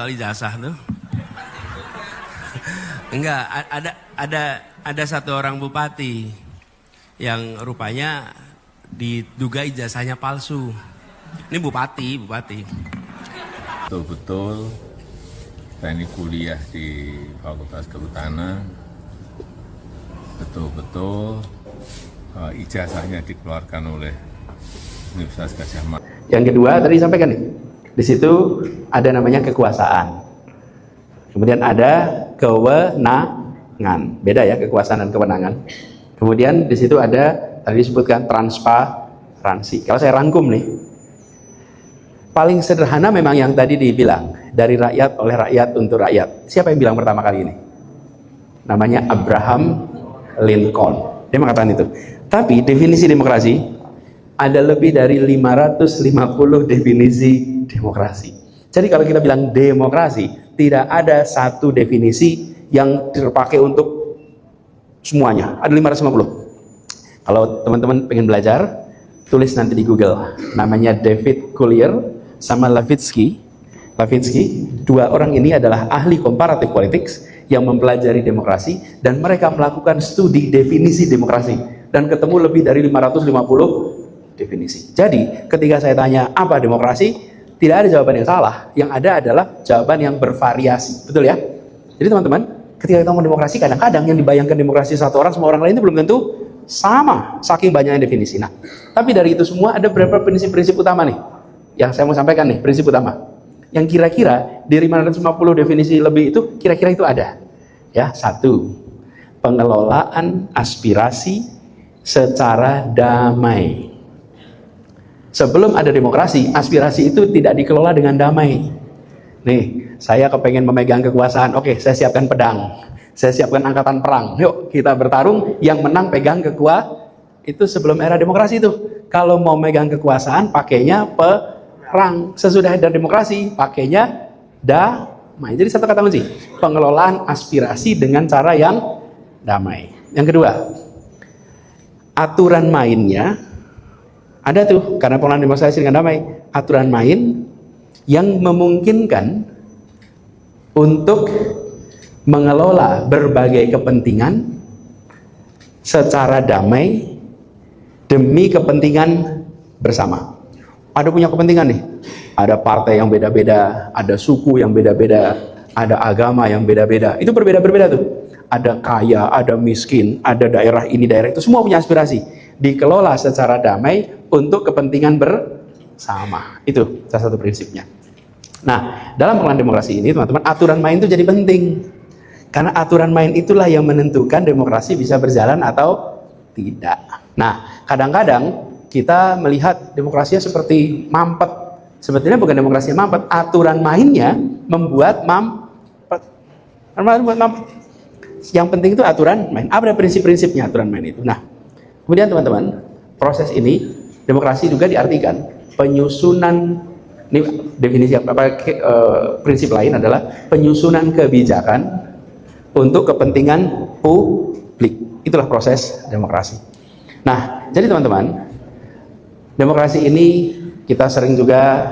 Soal ijazah tuh. Enggak, ada satu orang bupati yang rupanya diduga ijazahnya palsu. Ini bupati. Betul-betul saya ini kuliah di Fakultas Kehutanan, betul-betul ijazahnya dikeluarkan oleh Universitas Gadjah Mada. Yang kedua tadi sampaikan nih, di situ ada namanya kekuasaan, kemudian ada kewenangan, beda ya kekuasaan dan kewenangan. Kemudian di situ ada tadi disebutkan transparansi. Kalau saya rangkum nih, paling sederhana memang yang tadi dibilang, dari rakyat oleh rakyat untuk rakyat. Siapa yang bilang pertama kali ini? Namanya Abraham Lincoln. Dia mengatakan itu. Tapi definisi demokrasi ada lebih dari 550 definisi demokrasi. Jadi kalau kita bilang demokrasi, tidak ada satu definisi yang terpakai untuk semuanya. Ada 550. Kalau teman-teman pengen belajar, tulis nanti di Google. Namanya David Collier sama Levitsky. Dua orang ini adalah ahli comparative politics yang mempelajari demokrasi, dan mereka melakukan studi definisi demokrasi dan ketemu lebih dari 550 definisi. Jadi ketika saya tanya apa demokrasi, tidak ada jawaban yang salah. Yang ada adalah jawaban yang bervariasi. Betul ya? Jadi teman-teman, ketika kita ngomong demokrasi, kadang-kadang yang dibayangkan demokrasi satu orang sama orang lain itu belum tentu sama, saking banyaknya definisi. Nah, tapi dari itu semua ada beberapa prinsip-prinsip utama nih yang saya mau sampaikan nih, prinsip utama yang kira-kira di 550 definisi lebih itu kira-kira itu ada. Ya, satu, pengelolaan aspirasi secara damai. Sebelum ada demokrasi, aspirasi itu tidak dikelola dengan damai. Nih, saya kepengen memegang kekuasaan, oke, saya siapkan pedang, saya siapkan angkatan perang, yuk kita bertarung, yang menang pegang kekuasaan. Itu sebelum era demokrasi itu. Kalau mau megang kekuasaan, pakainya perang. Sesudah ada demokrasi, pakainya damai. Jadi satu kata kunci, pengelolaan aspirasi dengan cara yang damai. Yang kedua, aturan mainnya ada tuh, karena pengelolaan demokrasi dengan damai, aturan main yang memungkinkan untuk mengelola berbagai kepentingan secara damai demi kepentingan bersama. Ada punya kepentingan nih, ada partai yang beda-beda, ada suku yang beda-beda, ada agama yang beda-beda, itu berbeda-berbeda tuh. Ada kaya, ada miskin, ada daerah ini, daerah itu, semua punya aspirasi. Dikelola secara damai untuk kepentingan bersama. Itu salah satu prinsipnya. Nah, dalam pengelolaan demokrasi ini, teman-teman, aturan main itu jadi penting. Karena aturan main itulah yang menentukan demokrasi bisa berjalan atau tidak. Nah, kadang-kadang kita melihat demokrasinya seperti mampet. Sebetulnya bukan demokrasi yang mampet, aturan mainnya membuat mampet. Yang penting itu aturan main. Apa prinsip-prinsipnya aturan main itu? Nah, kemudian teman-teman, proses ini demokrasi juga diartikan penyusunan, ini definisi prinsip lain adalah penyusunan kebijakan untuk kepentingan publik. Itulah proses demokrasi. Nah, jadi teman-teman, demokrasi ini kita sering juga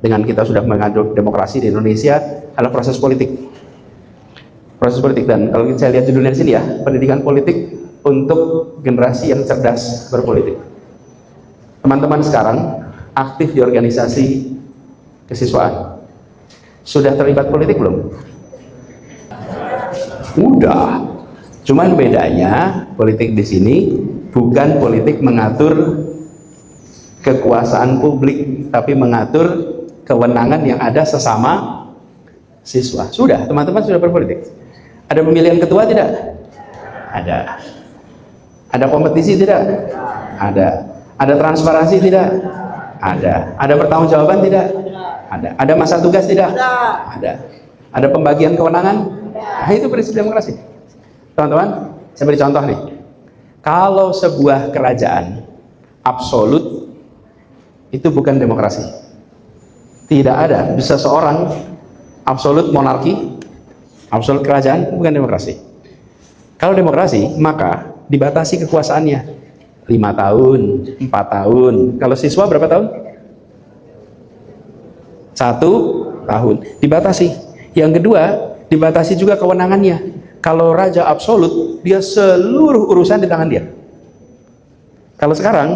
dengan kita sudah mengadop demokrasi di Indonesia adalah proses politik. Proses politik, dan kalau saya lihat judulnya di sini ya, pendidikan politik untuk generasi yang cerdas berpolitik. Teman-teman sekarang aktif di organisasi kesiswaan. Sudah terlibat politik belum? Udah. Cuman bedanya politik di sini bukan politik mengatur kekuasaan publik, tapi mengatur kewenangan yang ada sesama siswa. Sudah, teman-teman sudah berpolitik. Ada pemilihan ketua tidak? Ada. Ada kompetisi tidak? Ada. Ada transparansi tidak? Ada. Ada pertanggungjawaban tidak? Ada. Ada masa tugas tidak? Ada. Ada pembagian kewenangan? Nah, itu prinsip demokrasi. Teman-teman, saya beri contoh nih. Kalau sebuah kerajaan absolut, itu bukan demokrasi. Tidak ada. Bisa seorang absolut monarki, absolut kerajaan, bukan demokrasi. Kalau demokrasi, maka dibatasi kekuasaannya 5 tahun, 4 tahun. Kalau siswa berapa tahun? 1 tahun. Dibatasi. Yang kedua, dibatasi juga kewenangannya. Kalau raja absolut, dia seluruh urusan di tangan dia. Kalau sekarang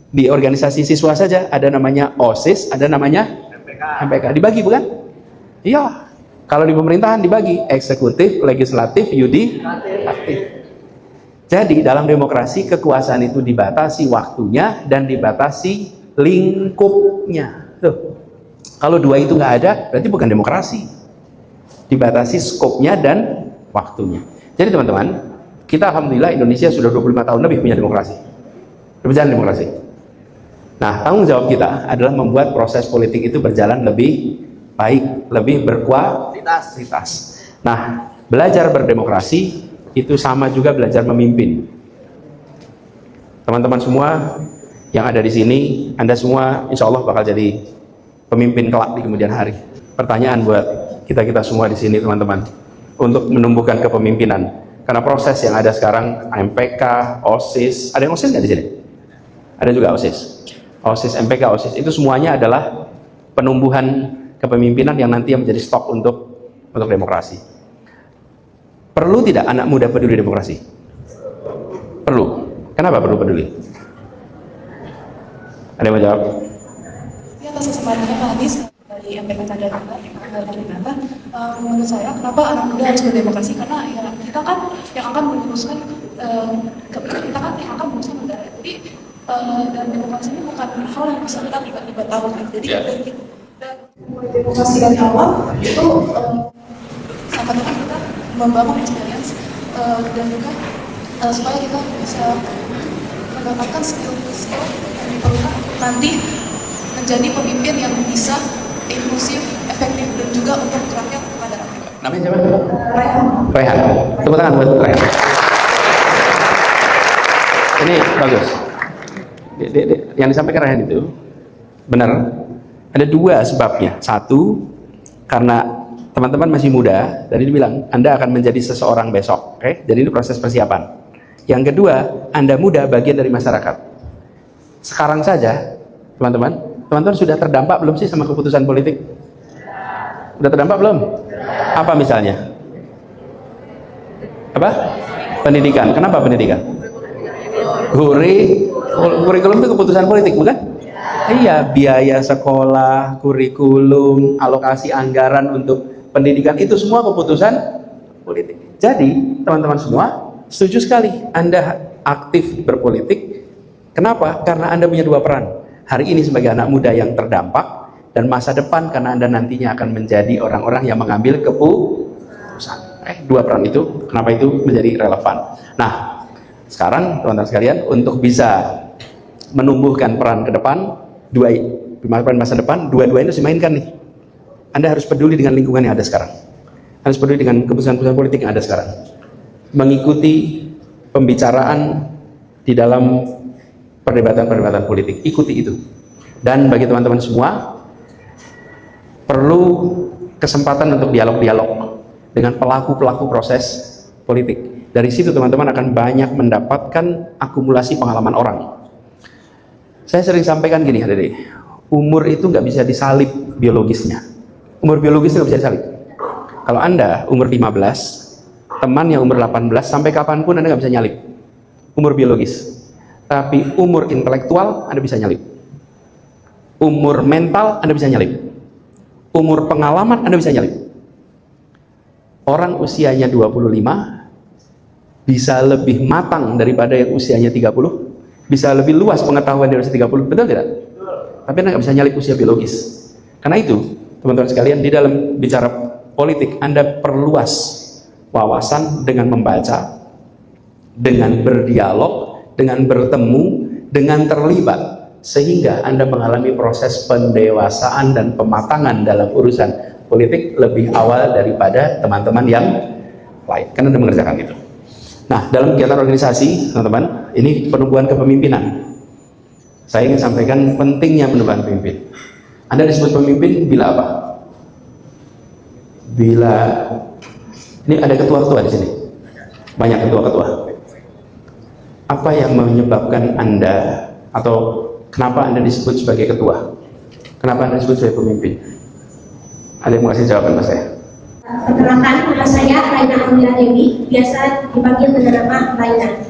di organisasi siswa saja ada namanya OSIS, ada namanya MPK. Dibagi bukan? Iya. Kalau di pemerintahan dibagi eksekutif, legislatif, yudikatif. Jadi dalam demokrasi kekuasaan itu dibatasi waktunya dan dibatasi lingkupnya. Tuh. Kalau dua itu nggak ada, berarti bukan demokrasi. Dibatasi skopnya dan waktunya. Jadi teman-teman, kita alhamdulillah Indonesia sudah 25 tahun lebih punya demokrasi. Berjalan demokrasi. Nah, tanggung jawab kita adalah membuat proses politik itu berjalan lebih baik, lebih berkualitas. Nah, belajar berdemokrasi itu sama juga belajar memimpin. Teman-teman semua yang ada di sini, Anda semua insya Allah bakal jadi pemimpin kelak di kemudian hari. Pertanyaan buat kita-kita semua di sini, teman-teman, untuk menumbuhkan kepemimpinan. Karena proses yang ada sekarang, MPK, OSIS, ada yang OSIS nggak di sini? Ada juga OSIS. OSIS, MPK, OSIS, itu semuanya adalah penumbuhan kepemimpinan yang nanti menjadi stok untuk demokrasi. Perlu tidak anak muda peduli demokrasi? Perlu. Kenapa perlu peduli? Ada yang mau jawab? Ya, atas kesempatannya Pak Anies dari MPK dan menurut saya kenapa anak muda harus berdemokrasi, karena ya, kita kan yang akan meneruskan kita kan yang akan meneruskan negara. Jadi dan demokrasi ini bukan hal yang bisa kita tiba-tiba tahu. Jadi dan demokrasi dari awal itu sampai kita membangun experience dan juga supaya kita bisa mendapatkan skill yang diperlukan nanti menjadi pemimpin yang bisa inklusif, efektif, dan juga untuk rakyat pada rakyat. Namanya siapa? Rehan. Tepuk tangan buat Rehan. Ini bagus. Yang disampaikan Rehan itu benar. Ada dua sebabnya. Satu, karena teman-teman masih muda, tadi dibilang Anda akan menjadi seseorang besok. Oke? Jadi ini proses persiapan. Yang kedua, Anda muda, bagian dari masyarakat. Sekarang saja, teman-teman sudah terdampak belum sih sama keputusan politik? Sudah terdampak belum? Apa misalnya? Apa? Pendidikan. Kenapa pendidikan? Kurikulum itu keputusan politik, bukan? Iya, biaya sekolah, kurikulum, alokasi anggaran untuk pendidikan, itu semua keputusan politik. Jadi, teman-teman semua, setuju sekali Anda aktif berpolitik. Kenapa? Karena Anda punya dua peran. Hari ini sebagai anak muda yang terdampak, dan masa depan karena Anda nantinya akan menjadi orang-orang yang mengambil keputusan. Dua peran itu, kenapa itu menjadi relevan? Nah, sekarang teman-teman sekalian, untuk bisa menumbuhkan peran ke depan, peran masa depan, dua-duanya itu dimainkan nih. Anda harus peduli dengan lingkungan yang ada sekarang. Harus peduli dengan keputusan-keputusan politik yang ada sekarang. Mengikuti pembicaraan di dalam perdebatan-perdebatan politik, ikuti itu. Dan bagi teman-teman semua, perlu kesempatan untuk dialog-dialog dengan pelaku-pelaku proses politik. Dari situ teman-teman akan banyak mendapatkan akumulasi pengalaman orang. Saya sering sampaikan gini, adik-adik, umur itu nggak bisa disalib biologisnya. Umur biologis nggak bisa disalib. Kalau Anda umur 15, teman yang umur 18, sampai kapanpun Anda nggak bisa nyalip umur biologis. Tapi umur intelektual Anda bisa nyalip. Umur mental Anda bisa nyalip. Umur pengalaman Anda bisa nyalip. Orang usianya 25 bisa lebih matang daripada yang usianya 30, bisa lebih luas pengetahuan dari usia 30, betul tidak? Tapi Anda nggak bisa nyalip usia biologis. Karena itu, teman-teman sekalian, di dalam bicara politik, Anda perluas wawasan dengan membaca, dengan berdialog, dengan bertemu, dengan terlibat, sehingga Anda mengalami proses pendewasaan dan pematangan dalam urusan politik lebih awal daripada teman-teman yang lain, karena Anda mengerjakan itu. Nah, dalam kegiatan organisasi, teman-teman, ini penumbuhan kepemimpinan. Saya ingin sampaikan pentingnya penumbuhan pemimpin. Anda disebut pemimpin bila apa? Bila ini ada ketua-ketua di sini, banyak ketua-ketua. Apa yang menyebabkan Anda, atau kenapa Anda disebut sebagai ketua? Kenapa Anda disebut sebagai pemimpin? Ada yang mau kasih jawaban mas saya? Perkenalkan, nama saya Raina Amira Dewi, biasa dipanggil dengan nama Raina.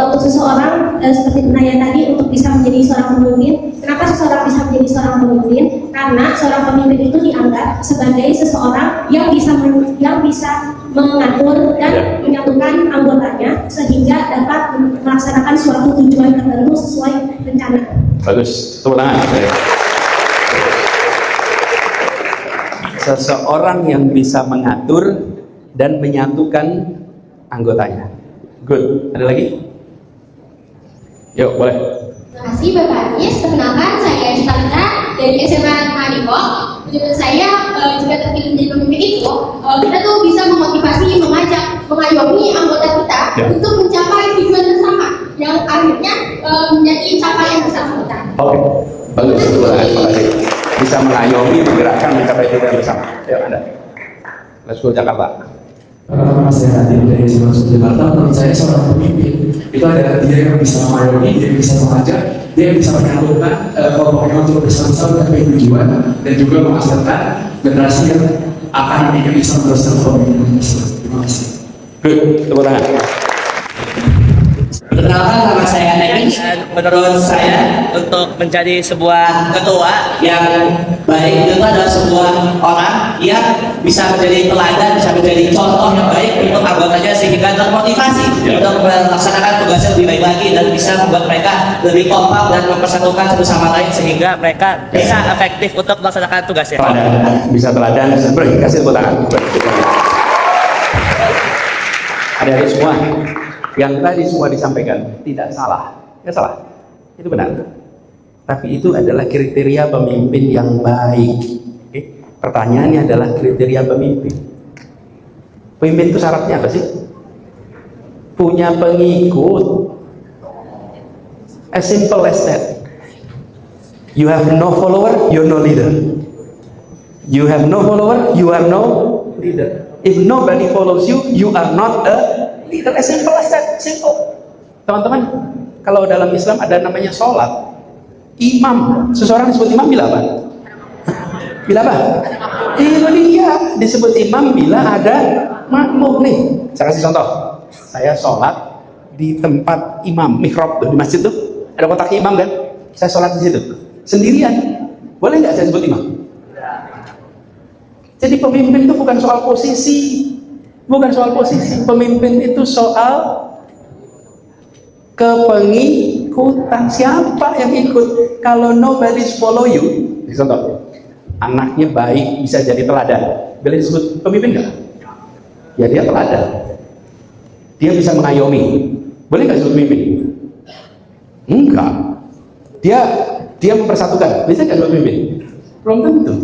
Untuk seseorang, seperti penanya tadi, untuk bisa menjadi seorang pemimpin, kenapa seseorang bisa menjadi seorang pemimpin? Karena seorang pemimpin itu dianggap sebagai seseorang yang bisa mengatur dan menyatukan anggotanya sehingga dapat melaksanakan suatu tujuan tertentu sesuai rencana. Bagus, tepuk tangan. Seseorang yang bisa mengatur dan menyatukan anggotanya. Good. Ada lagi? Yuk, boleh. Terima kasih Bapak Anies. Perkenalkan, saya Citalita dari SMA Manipok. Tujuan saya jika terpilih menjadi pemimpin itu, kita tuh bisa memotivasi, mengayomi anggota kita untuk mencapai tujuan bersama yang akhirnya menjadi capaian bersama kita. Oke, bagus. Terima kasih. Bisa mengayomi, menggerakkan, mencapai tujuan bersama. Yuk, Anda. Let's go Jakarta. Pertama saya hadir dari Jakarta, menurut saya seorang pemimpin itu adalah dia yang bisa mengayomi, dia yang bisa mengajak, dia yang bisa menyatukan kelompoknya untuk bersama-sama mencapai tujuan dan juga menghasilkan generasi yang akan nantinya bisa meneruskan pemimpin tersebut. Terima kasih. Good, tepuk tangan. Perkenalkan, nama saya Nenis. Menurut saya untuk menjadi sebuah ketua yang baik itu adalah sebuah orang yang bisa menjadi teladan, bisa menjadi contoh yang baik untuk anggotanya sehingga termotivasi untuk melaksanakan tugasnya lebih baik lagi dan bisa membuat mereka lebih kompak dan mempersatukan satu sama lain sehingga mereka bisa efektif untuk melaksanakan tugasnya. Bisa teladan, bisa beri, kasih tepuk tangan. Ada semua. Yang tadi semua disampaikan tidak salah, ya salah, itu benar. Tapi itu adalah kriteria pemimpin yang baik. Oke? Pertanyaannya adalah kriteria pemimpin. Pemimpin itu syaratnya apa sih? Punya pengikut. As simple as that. You have no follower, you're no leader. You have no follower, you are no leader. If nobody follows you, you are not a leader. As simple as that. Simple. Teman-teman, kalau dalam Islam ada namanya sholat. Imam, seseorang disebut imam bila apa? Bila apa? Itu dia disebut imam bila ada makmum nih. Saya kasih contoh. Saya sholat di tempat imam, mihrab tuh di masjid tuh ada kotak imam kan? Saya sholat di situ sendirian. Boleh nggak saya sebut imam? Jadi pemimpin itu bukan soal posisi, bukan soal posisi. Pemimpin itu soal kepengikutan. Siapa yang ikut? Kalau nobody's follow you, contoh, anaknya baik bisa jadi teladan. Boleh disebut pemimpin nggak? Ya dia teladan. Dia bisa mengayomi. Boleh nggak disebut pemimpin? Enggak. Dia mempersatukan. Bisa nggak disebut pemimpin? Belum tentu.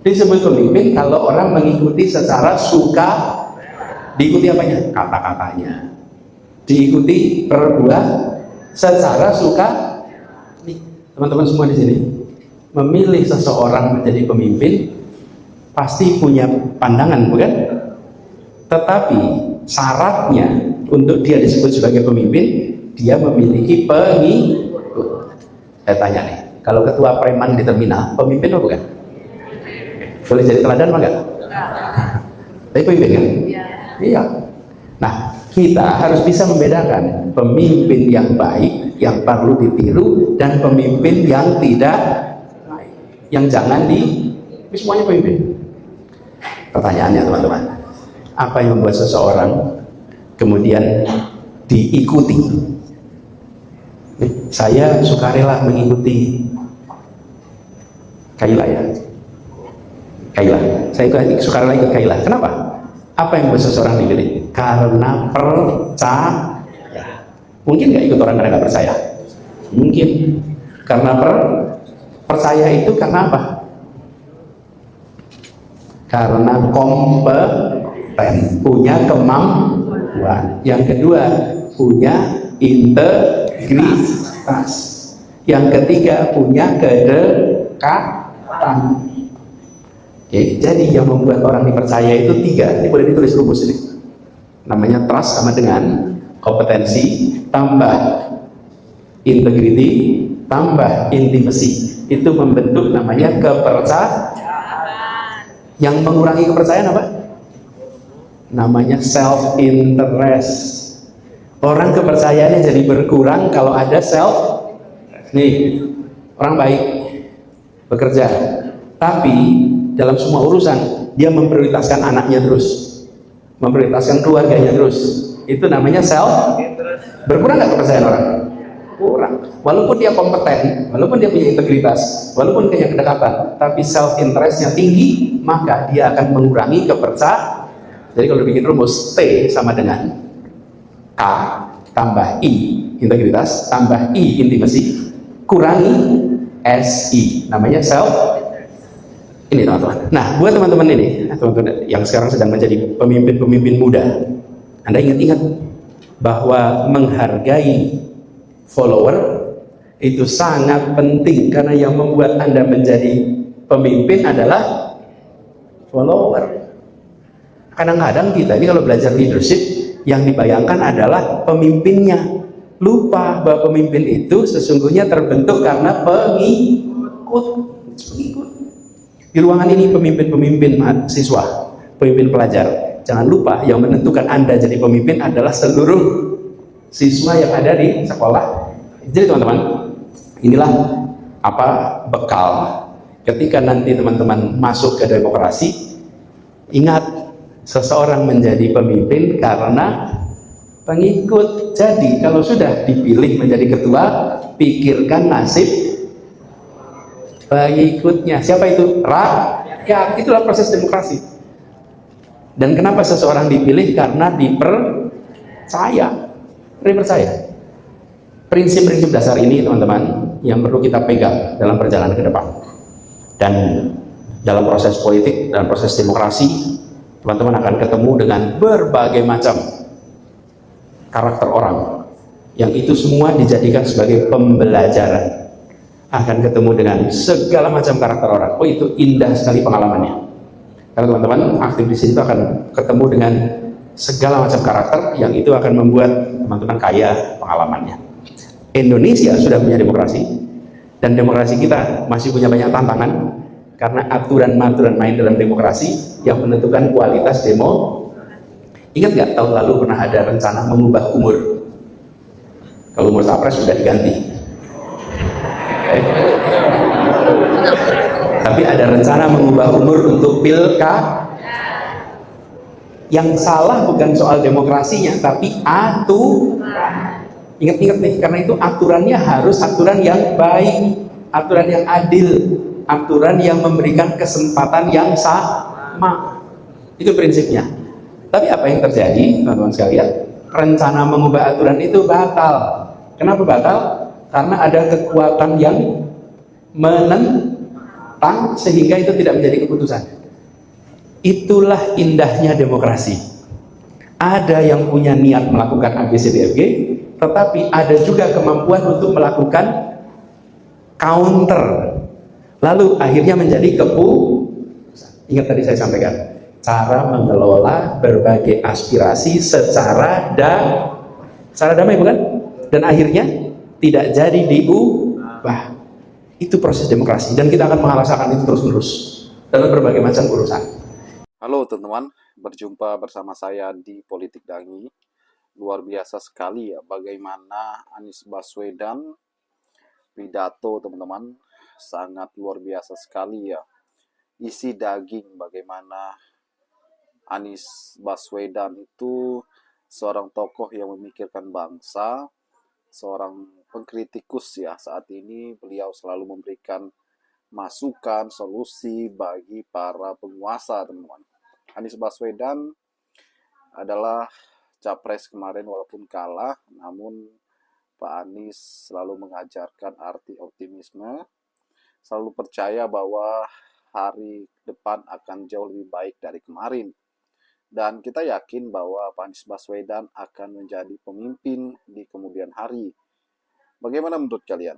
Disebut pemimpin kalau orang mengikuti secara suka. Diikuti apanya? Kata-katanya. Diikuti perbuatan secara suka. Nih, teman-teman semua di sini memilih seseorang menjadi pemimpin pasti punya pandangan, bukan? Tetapi syaratnya untuk dia disebut sebagai pemimpin, dia memiliki pengikut. Saya tanya nih, kalau ketua preman di terminal, pemimpin apa bukan? Boleh jadi teladan apa enggak? Tapi pemimpin kan? Iya. Nah, kita harus bisa membedakan pemimpin yang baik, yang perlu ditiru, dan pemimpin yang tidak baik, yang jangan ini semuanya pemimpin. Pertanyaannya teman-teman, apa yang membuat seseorang kemudian diikuti? Saya sukarela mengikuti Kaila ya. Kaila, saya sukarela ikut Kaila. Kenapa? Apa yang membuat seseorang dipilih? Karena percaya. Mungkin nggak ikut orang karena nggak percaya. Mungkin karena percaya itu karena apa? Karena kompeten, punya kemampuan. Yang kedua, punya integritas. Yang ketiga, punya kedekatan. Oke, jadi yang membuat orang dipercaya itu tiga. Ini boleh ditulis rumus ini. Namanya trust sama dengan kompetensi tambah integrity tambah intimacy. Itu membentuk namanya kepercayaan. Yang mengurangi kepercayaan apa? Namanya self interest. Orang kepercayaannya jadi berkurang kalau ada self. Nih, orang baik bekerja, tapi dalam semua urusan dia memprioritaskan anaknya terus, memprioritaskan keluarganya terus. Itu namanya self. Berkurang nggak kepercayaan orang? Kurang. Walaupun dia kompeten, walaupun dia punya integritas, walaupun punya kedekatan, tapi self interestnya tinggi, maka dia akan mengurangi kepercayaan. Jadi kalau bikin rumus, T sama dengan K tambah I integritas tambah I intimasi kurangi SI, namanya self. Ini teman-teman. Nah, buat teman-teman ini, teman-teman yang sekarang sedang menjadi pemimpin-pemimpin muda, Anda ingat-ingat bahwa menghargai follower itu sangat penting, karena yang membuat Anda menjadi pemimpin adalah follower. Kadang-kadang kita ini kalau belajar leadership, yang dibayangkan adalah pemimpinnya, lupa bahwa pemimpin itu sesungguhnya terbentuk karena pengikut. Di ruangan ini pemimpin-pemimpin mahasiswa, pemimpin pelajar, jangan lupa yang menentukan Anda jadi pemimpin adalah seluruh siswa yang ada di sekolah. Jadi teman-teman, inilah apa bekal ketika nanti teman-teman masuk ke demokrasi. Ingat, seseorang menjadi pemimpin karena pengikut. Jadi kalau sudah dipilih menjadi ketua, pikirkan nasib pengikutnya. Siapa itu? Rakyat. Itulah proses demokrasi. Dan kenapa seseorang dipilih? Karena dipercaya. Prinsip-prinsip dasar ini teman-teman yang perlu kita pegang dalam perjalanan ke depan. Dan dalam proses politik dan proses demokrasi, teman-teman akan ketemu dengan berbagai macam karakter orang yang itu semua dijadikan sebagai pembelajaran. Akan ketemu dengan segala macam karakter orang. Oh, itu indah sekali pengalamannya. Karena teman-teman aktif di situ akan ketemu dengan segala macam karakter yang itu akan membuat teman-teman kaya pengalamannya. Indonesia sudah punya demokrasi, dan demokrasi kita masih punya banyak tantangan karena aturan-aturan main dalam demokrasi yang menentukan kualitas demo. Ingat nggak tahun lalu pernah ada rencana mengubah umur? Kalau umur capres sudah diganti. Tapi ada rencana mengubah umur untuk pilkada. Yang salah bukan soal demokrasinya, tapi aturan. Ingat-ingat nih, karena itu aturannya harus aturan yang baik, aturan yang adil, aturan yang memberikan kesempatan yang sama. Itu prinsipnya. Tapi apa yang terjadi, teman-teman sekalian? Rencana mengubah aturan itu batal. Kenapa batal? Karena ada kekuatan yang menentang sehingga itu tidak menjadi keputusan. Itulah indahnya demokrasi. Ada yang punya niat melakukan ABCDFG, tetapi ada juga kemampuan untuk melakukan counter. Lalu akhirnya menjadi keputusan. Ingat tadi saya sampaikan, cara mengelola berbagai aspirasi secara damai, bukan? Dan akhirnya tidak jadi diubah. Itu proses demokrasi, dan kita akan merasakan itu terus-menerus dalam berbagai macam urusan. Halo teman-teman, berjumpa bersama saya di Politik Dangi. Luar biasa sekali ya bagaimana Anies Baswedan pidato, teman-teman. Sangat luar biasa sekali ya. Isi daging bagaimana Anies Baswedan itu seorang tokoh yang memikirkan bangsa, seorang pengkritikus ya. Saat ini beliau selalu memberikan masukan, solusi bagi para penguasa, teman-teman. Anies Baswedan adalah capres kemarin walaupun kalah, namun Pak Anies selalu mengajarkan arti optimisme, selalu percaya bahwa hari depan akan jauh lebih baik dari kemarin. Dan kita yakin bahwa Pak Anies Baswedan akan menjadi pemimpin di kemudian hari. Bagaimana menurut kalian?